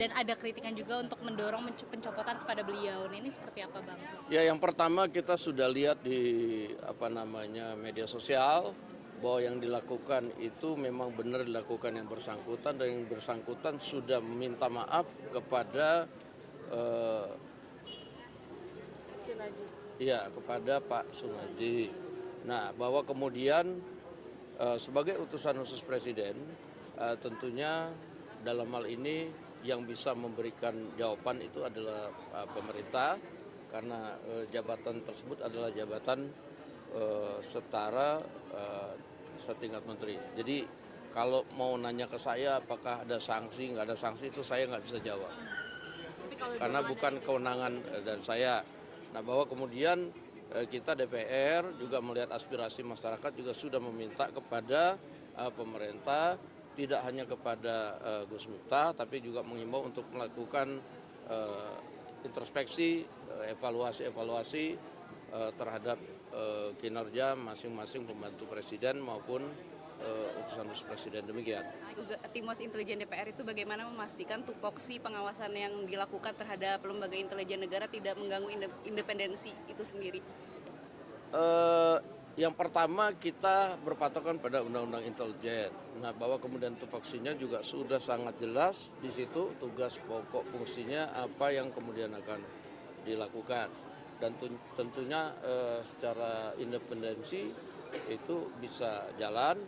Dan ada kritikan juga untuk mendorong pencopotan kepada beliau. Nah, ini seperti apa, Bang? Ya, yang pertama kita sudah lihat di media sosial bahwa yang dilakukan itu memang benar dilakukan yang bersangkutan, dan yang bersangkutan sudah meminta maaf kepada kepada Pak Sunardi. Nah, bahwa kemudian sebagai utusan khusus Presiden, tentunya dalam hal ini yang bisa memberikan jawaban itu adalah pemerintah, karena jabatan tersebut adalah jabatan setara setingkat menteri. Jadi kalau mau nanya ke saya apakah ada sanksi, nggak ada sanksi, itu saya nggak bisa jawab. Karena bukan kewenangan dari saya. Nah, bahwa kemudian kita DPR juga melihat aspirasi masyarakat, juga sudah meminta kepada pemerintah, tidak hanya kepada Gus Miftah, tapi juga mengimbau untuk melakukan introspeksi, evaluasi terhadap kinerja masing-masing pembantu presiden maupun utusan khusus presiden. Demikian. Timus Intelijen DPR itu bagaimana memastikan tupoksi pengawasan yang dilakukan terhadap lembaga intelijen negara tidak mengganggu independensi itu sendiri? Yang pertama, kita berpatokan pada Undang-Undang Intelijen. Nah, bahwa kemudian tupoksinya juga sudah sangat jelas di situ, tugas pokok fungsinya apa yang kemudian akan dilakukan. Dan tentunya secara independensi itu bisa jalan.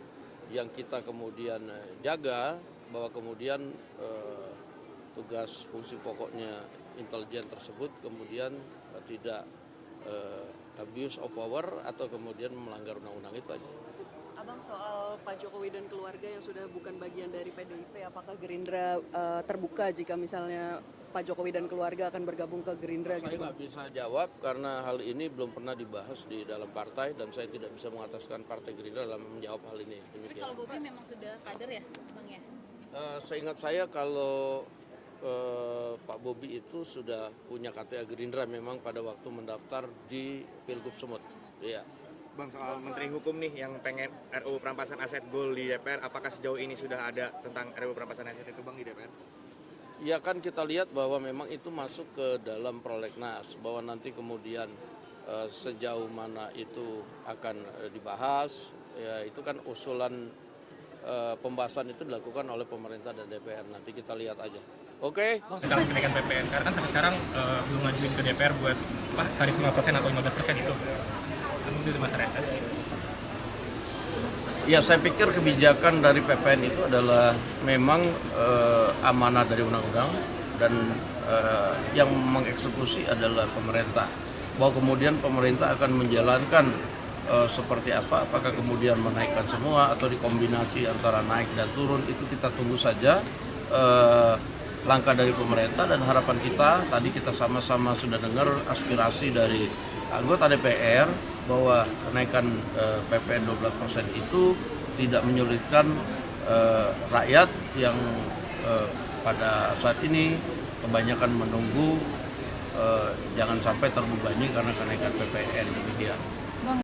Yang kita kemudian jaga bahwa kemudian tugas fungsi pokoknya intelijen tersebut kemudian tidak abuse of power atau kemudian melanggar undang-undang itu aja. Abang, soal Pak Jokowi dan keluarga yang sudah bukan bagian dari PDIP, apakah Gerindra terbuka jika misalnya Pak Jokowi dan keluarga akan bergabung ke Gerindra? Saya nggak bisa jawab karena hal ini belum pernah dibahas di dalam partai dan saya tidak bisa mengataskan partai Gerindra dalam menjawab hal ini. Tapi kalau Bobi memang sudah kader ya, Bang ya? Seingat saya kalau Pak Bobi itu sudah punya KTA Gerindra memang pada waktu mendaftar di Pilgub Sumut. Iya. Bang, soal Menteri Hukum nih yang pengen RUU perampasan aset gol di DPR, apakah sejauh ini sudah ada tentang RUU perampasan aset itu, Bang, di DPR? Ya, kan kita lihat bahwa memang itu masuk ke dalam prolegnas, bahwa nanti kemudian sejauh mana itu akan dibahas, ya itu kan usulan pembahasan itu dilakukan oleh pemerintah dan DPR. Nanti kita lihat aja. Oke? Sedang kenaikan PPN, karena kan sampai sekarang belum ngajuin ke DPR buat tarif 5% atau 15% itu. Kan itu masa reses. Ya, saya pikir kebijakan dari PPN itu adalah memang amanah dari undang-undang dan yang mengeksekusi adalah pemerintah. Bahwa kemudian pemerintah akan menjalankan seperti apa, apakah kemudian menaikkan semua atau dikombinasi antara naik dan turun, itu kita tunggu saja langkah dari pemerintah. Dan harapan kita, tadi kita sama-sama sudah dengar aspirasi dari anggota DPR bahwa kenaikan PPN 12% itu tidak menyulitkan rakyat yang pada saat ini kebanyakan menunggu jangan sampai terbebani karena kenaikan PPN. Demikian.